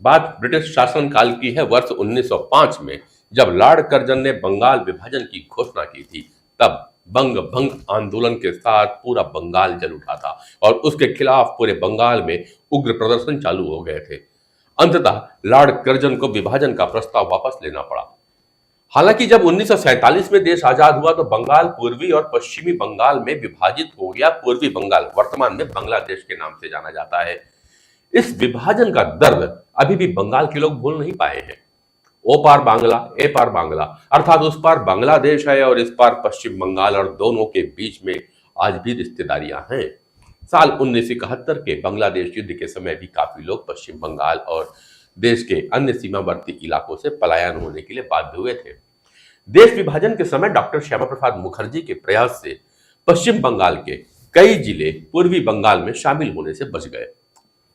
बात ब्रिटिश शासनकाल की है। वर्ष 1905 में जब लॉर्ड कर्जन ने बंगाल विभाजन की घोषणा की थी, तब बंग भंग आंदोलन के साथ पूरा बंगाल जल उठा था और उसके खिलाफ पूरे बंगाल में उग्र प्रदर्शन चालू हो गए थे। अंततः लॉर्ड कर्जन को विभाजन का प्रस्ताव वापस लेना पड़ा। हालांकि जब 1947 में देश आजाद हुआ तो बंगाल पूर्वी और पश्चिमी बंगाल में विभाजित हो गया। पूर्वी बंगाल वर्तमान में बांग्लादेश के नाम से जाना जाता है। इस विभाजन का दर्द अभी भी बंगाल के लोग भूल नहीं पाए हैं। ओ पार बांग्ला, ए पार बांग्ला, अर्थात उस पार बांग्लादेश है और इस पार पश्चिम बंगाल, और दोनों के बीच में आज भी रिश्तेदारियां हैं। साल 1971 के बांग्लादेश युद्ध के समय भी काफी लोग पश्चिम बंगाल और देश के अन्य सीमावर्ती इलाकों से पलायन होने के लिए बाध्य हुए थे। देश विभाजन के समय डॉक्टर श्यामा प्रसाद मुखर्जी के प्रयास से पश्चिम बंगाल के कई जिले पूर्वी बंगाल में शामिल होने से बच गए।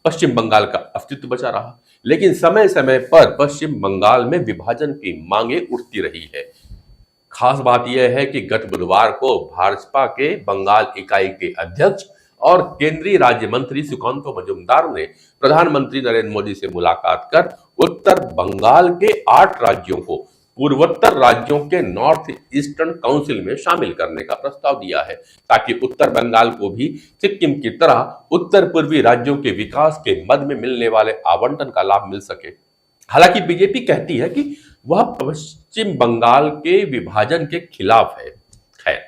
पश्चिम बंगाल का अस्तित्व बचा रहा, लेकिन समय समय पर पश्चिम बंगाल में विभाजन की मांगे उठती रही है। खास बात यह है कि गत बुधवार को भाजपा के बंगाल इकाई के अध्यक्ष और केंद्रीय राज्य मंत्री सुकांतो मजूमदार ने प्रधानमंत्री नरेंद्र मोदी से मुलाकात कर उत्तर बंगाल के 8 राज्यों को पूर्वोत्तर राज्यों के नॉर्थ ईस्टर्न काउंसिल में शामिल करने का प्रस्ताव दिया है, ताकि उत्तर बंगाल को भी सिक्किम की तरह उत्तर पूर्वी राज्यों के विकास के मद में मिलने वाले आवंटन का लाभ मिल सके। हालांकि बीजेपी कहती है कि वह पश्चिम बंगाल के विभाजन के खिलाफ है। खैर,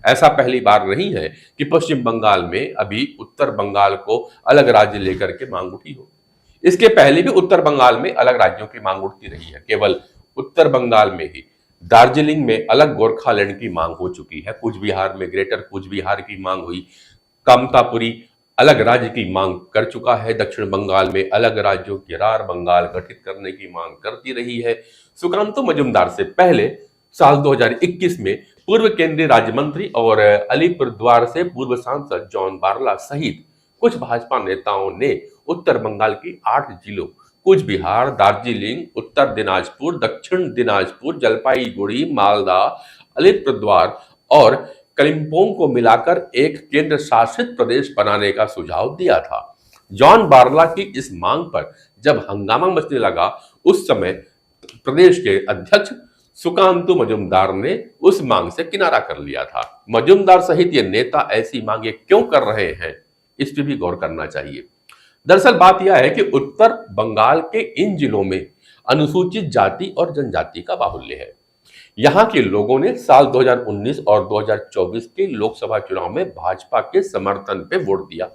ऐसा पहली बार नहीं है कि पश्चिम बंगाल में अभी उत्तर बंगाल को अलग राज्य लेकर के मांग उठी हो। इसके पहले भी उत्तर बंगाल में अलग राज्यों की मांग उठती रही है। केवल उत्तर बंगाल में ही दार्जिलिंग में अलग गोरखालैंड की मांग हो चुकी है। कूच बिहार में ग्रेटर कूच बिहार की मांग हुई। कामतापुरी अलग राज्य की मांग कर चुका है। दक्षिण बंगाल में अलग राज्यों की रार बंगाल गठित करने की मांग करती रही है। सुकांतो मजूमदार से पहले साल 2021 में पूर्व केंद्रीय राज्य मंत्री और अलीपुरद्वार से पूर्व सांसद जॉन बारला सहित कुछ भाजपा नेताओं ने उत्तर बंगाल की 8 जिलों कूच बिहार, दार्जिलिंग, उत्तर दिनाजपुर, दक्षिण दिनाजपुर, जलपाईगुड़ी, मालदा, अलीपुरद्वार और कलिम्पोंग को मिलाकर एक केंद्र शासित प्रदेश बनाने का सुझाव दिया था। जॉन बारला की इस मांग पर जब हंगामा मचने लगा, उस समय प्रदेश के अध्यक्ष सुकांतो मजूमदार ने उस मांग से किनारा कर लिया था। मजूमदार सहित ये नेता ऐसी मांगे क्यों कर रहे हैं, इस पर भी गौर करना चाहिए। दरअसल बात यह है कि उत्तर बंगाल के इन जिलों में अनुसूचित जाति और जनजाति का बाहुल्य है। यहां के लोगों ने साल 2019 और 2024 के लोकसभा चुनाव में भाजपा के समर्थन पे वोट दिया।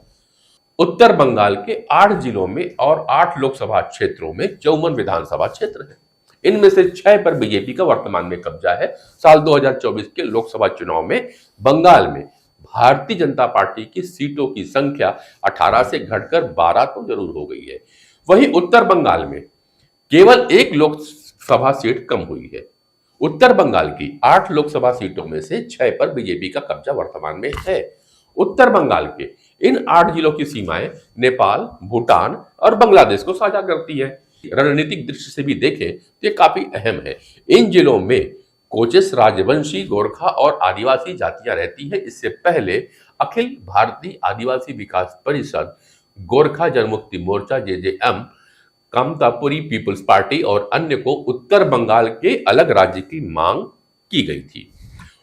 उत्तर बंगाल के 8 जिलों में और 8 लोकसभा क्षेत्रों में 54 विधानसभा क्षेत्र हैं। इनमें से 6 पर बीजेपी का वर्तमान में कब्जा है। साल 2024 के लोकसभा चुनाव में बंगाल में भारतीय जनता पार्टी की सीटों की संख्या 18 से घटकर 12 तो जरूर हो गई है। वहीं उत्तर बंगाल में केवल 1 लोकसभा सीट कम हुई है। उत्तर बंगाल की 8 लोकसभा सीटों में से 6 पर बीजेपी का कब्जा वर्तमान में है। उत्तर बंगाल के इन 8 जिलों की सीमाएं नेपाल, भूटान और बांग्लादेश को साझा करती है। रणनीतिक दृष्टि से भी देखें तो ये काफी अहम है। इन जिलों में कोचेस, राजवंशी, गोरखा और आदिवासी जातियां रहती हैं। इससे पहले अखिल भारतीय आदिवासी विकास परिषद, Gorkha Janmukti Morcha JJM, Kamtapuri people's party और अन्य को उत्तर बंगाल के अलग राज्य की मांग की गई थी।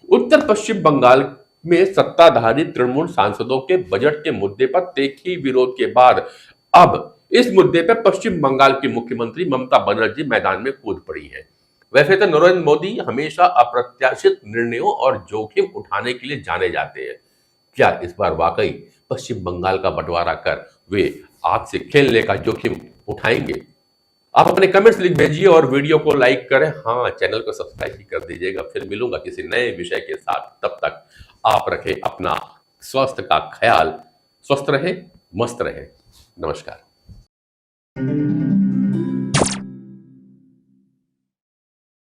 उत्तर पश्चिम बंगाल में सत्ताधारी तृणमूल सांसदों के बजट के मुद्दे पर तीखी विरोध के बाद अब इस मुद्दे पर पश्चिम बंगाल की मुख्यमंत्री ममता बनर्जी मैदान में कूद पड़ी है। वैसे तो नरेंद्र मोदी हमेशा अप्रत्याशित निर्णयों और जोखिम उठाने के लिए जाने जाते हैं। क्या इस बार वाकई पश्चिम बंगाल का बंटवारा कर वे आग से खेलने का जोखिम उठाएंगे? आप अपने कमेंट्स लिख भेजिए और वीडियो को लाइक करें। हाँ, चैनल को सब्सक्राइब भी कर दीजिएगा। फिर मिलूंगा किसी नए विषय के साथ। तब तक आप रखें अपना स्वास्थ्य का ख्याल। स्वस्थ रहें, मस्त रहें। नमस्कार।